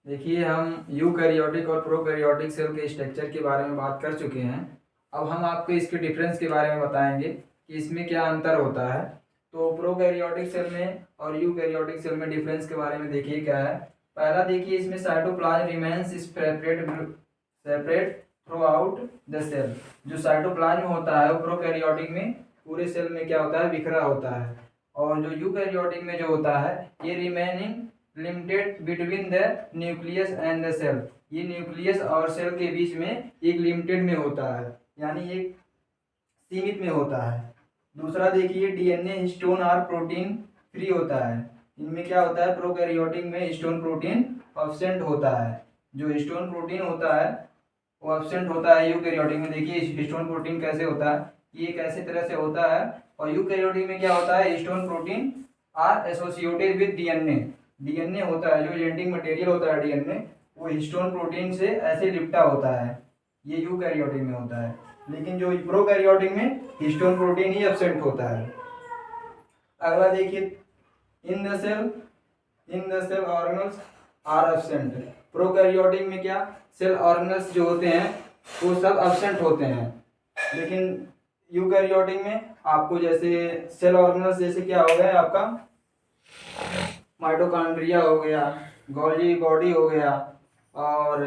देखिए, हम यूकैरियोटिक और प्रोकैरियोटिक सेल के स्ट्रक्चर के बारे में बात कर चुके हैं। अब हम आपको इसके डिफरेंस के बारे में बताएंगे कि इसमें क्या अंतर होता है। तो प्रोकैरियोटिक सेल में और यूकैरियोटिक सेल में डिफरेंस के बारे में देखिए क्या है। पहला देखिए, इसमें cytoplasm remains separate throughout the cell. जो साइटोप्लाज्म होता है वो प्रोकैरियोटिक में पूरे सेल में क्या होता है, बिखरा होता है। और जो यूकैरियोटिक में जो होता है, ये remaining limited between the nucleus and the cell. ये न्यूक्लियस और सेल के बीच में एक लिमिटेड में होता है, यानी एक सीमित में होता है। दूसरा देखिए, डीएनए हिस्टोन और प्रोटीन फ्री होता है। इनमें क्या होता है, प्रोकैरियोटिक में हिस्टोन प्रोटीन एब्सेंट होता है। जो हिस्टोन प्रोटीन होता है वो एब्सेंट होता है यूकैरियोटिक में। देखिए हिस्टोन प्रोटीन कैसे होता है, ये कैसे तरह से होता है। और यूकैरियोटिक में क्या होता है, histone protein are associated with DNA. DNA होता है, जो जेनेटिक मटेरियल होता है डीएनए, वो हिस्टोन प्रोटीन से ऐसे लिपटा होता है। ये यूकैरियोटिक में होता है। लेकिन जो प्रोकैरियोटिक में हिस्टोन प्रोटीन ही एब्सेंट होता है। अगला देखिए, in the cell organelles are absent. Prokaryotic में क्या, सेल ऑर्गेनल्स जो होते हैं वो सब एब्सेंट होते हैं। लेकिन यूकैरियोटिक में आपको जैसे सेल ऑर्गेनल्स जैसे क्या हो गया आपका, माइटोकॉन्ड्रिया हो गया, गोल्गी बॉडी हो गया, और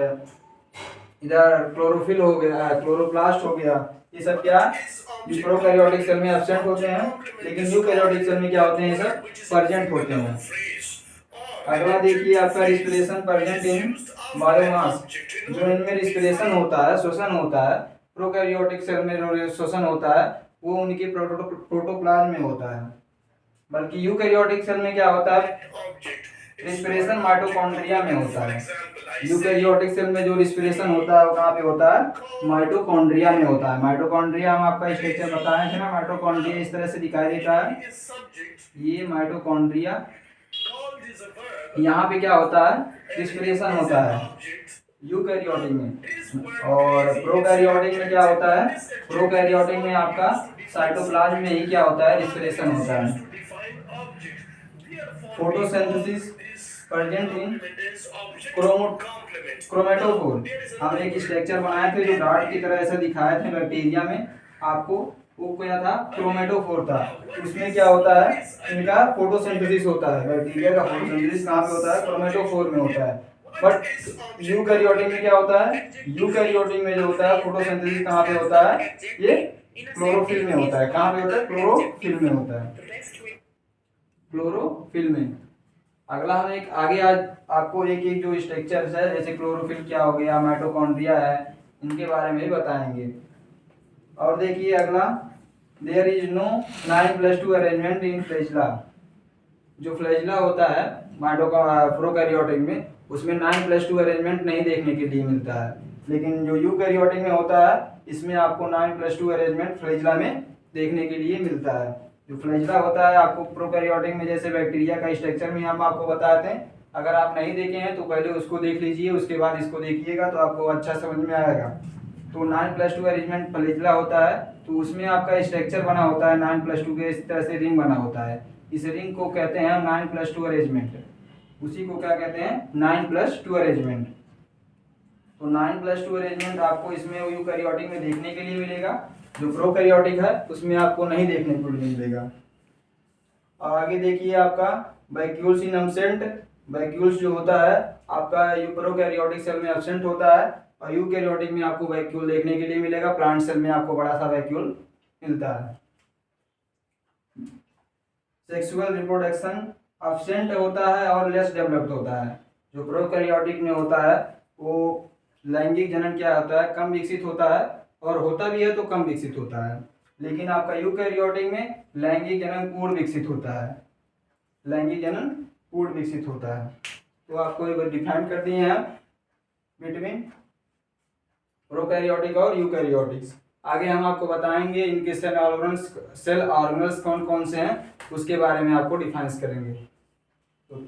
इधर क्लोरोफिल हो गया, क्लोरोप्लास्ट हो गया। ये सब क्या प्रोकैरियोटिक सेल में एब्सेंट होते हैं, लेकिन यूकैरियोटिक सेल में क्या होते हैं, ये सब प्रेजेंट होते हैं। अगला देखिए आपका रिस्पिरेशन प्रेजेंट इन बायोमास। जो इनमें रिस्पिरेशन होता है, श्वसन होता है, प्रोकैरियोटिक सेल में जो श्वसन होता है वो उनके प्रोटोप्लाज्म में होता है। बल्कि यूकैरियोटिक सेल में क्या होता है, रिस्पिरेशन माइटोकॉन्ड्रिया में होता है। यूकैरियोटिक सेल में जो रिस्पिरेशन होता है वो कहाँ पे होता है, माइटोकॉन्ड्रिया में होता है। माइटोकॉन्ड्रिया हम आपका स्ट्रक्चर बताए थे ना, माइटोकॉन्ड्रिया इस तरह से दिखाई देता है। ये माइटोकॉन्ड्रिया, यहाँ पे क्या होता है, रिस्पिरेशन होता है यूकैरियोटिक में। और प्रोकैरियोटिक में क्या होता है, प्रोकैरियोटिक में आपका साइटोप्लाज्म में ही क्या होता है, रिस्पिरेशन होता है। Photosynthesis present in chromatophore. हम एक स्ट्रक्चर बनाए थे जो डार्ट की तरह ऐसा दिखाए थे बैक्टीरिया में आपको, वो क्या था, क्रोमेटोफोर था। उसमें क्या होता है, इनका फोटोसिंथेसिस होता है। बैक्टीरिया का फोटोसिंथेसिस कहाँ पे होता है, क्रोमेटोफोर में होता है। बट यूकैरियोटिक में क्या होता है, यूकैरियोटिक में जो होता है फोटोसिंथेसिस कहाँ पे होता है, ये क्लोरोफिल में होता है। कहाँ पे होता है, क्लोरोफिल में होता है, क्लोरोफिल में। अगला हम एक आगे आज आपको एक एक जो स्ट्रक्चर्स है, जैसे क्लोरोफिल क्या हो गया, माइटोकॉन्ड्रिया है, इनके बारे में भी बताएंगे। और देखिए अगला, there is no 9+2 arrangement in flagella. जो फ्लैजिला होता है प्रोकैरियोटिक में, उसमें 9+2 अरेंजमेंट नहीं देखने के लिए मिलता है। लेकिन जो यूकैरियोटिक में होता है, इसमें आपको 9+2 अरेंजमेंट फ्लैजिला में देखने के लिए मिलता है। जो फ्लैजिला होता है आपको प्रोकैरियोटिक में, जैसे बैक्टीरिया का स्ट्रक्चर में हम आपको बताते हैं। अगर आप नहीं देखे हैं तो पहले उसको देख लीजिए, उसके बाद इसको देखिएगा तो आपको अच्छा समझ में आएगा। तो 9+2 अरेंजमेंट फ्लैजिला होता है, तो उसमें आपका स्ट्रक्चर बना होता है 9+2 के, इस तरह से रिंग बना होता है। इस रिंग को कहते हैं 9+2 अरेंजमेंट। उसी को क्या कहते हैं, 9+2 अरेंजमेंट। तो 9+2 अरेंजमेंट आपको इसमें यूकैरियोटिक में देखने के लिए मिलेगा। जो प्रोकैरियोटिक है उसमें आपको नहीं देखने को मिलेगा। और आगे देखिए आपका वैक्यूल्स इन एब्सेंट। वैक्यूल्स जो होता है आपका प्रोकैरियोटिक सेल में एब्सेंट होता है, और यूकैरियोटिक में आपको वैक्यूल देखने के लिए मिलेगा। प्लांट सेल में आपको बड़ा सा वैक्यूल मिलता है। सेक्सुअल रिप्रोडक्शन एब्सेंट होता है और लेस डेवलप्ड होता है। जो प्रोकैरियोटिक में होता है वो लैंगिक जनन क्या होता है, कम विकसित होता है, और होता भी है तो कम विकसित होता है। लेकिन आपका यूकैरियोटिक में लैंगिक जनन पूर्ण विकसित होता है। लैंगिक जनन पूर्ण विकसित होता है। तो आपको एक डिफाइन कर दिए हैं बिटवीन प्रोकैरियोटिक और यूकैरियोटिक्स। आगे हम आपको बताएंगे इनके सेल ऑर्गेनल्स कौन कौन से हैं, उसके बारे में आपको डिफाइन करेंगे। तो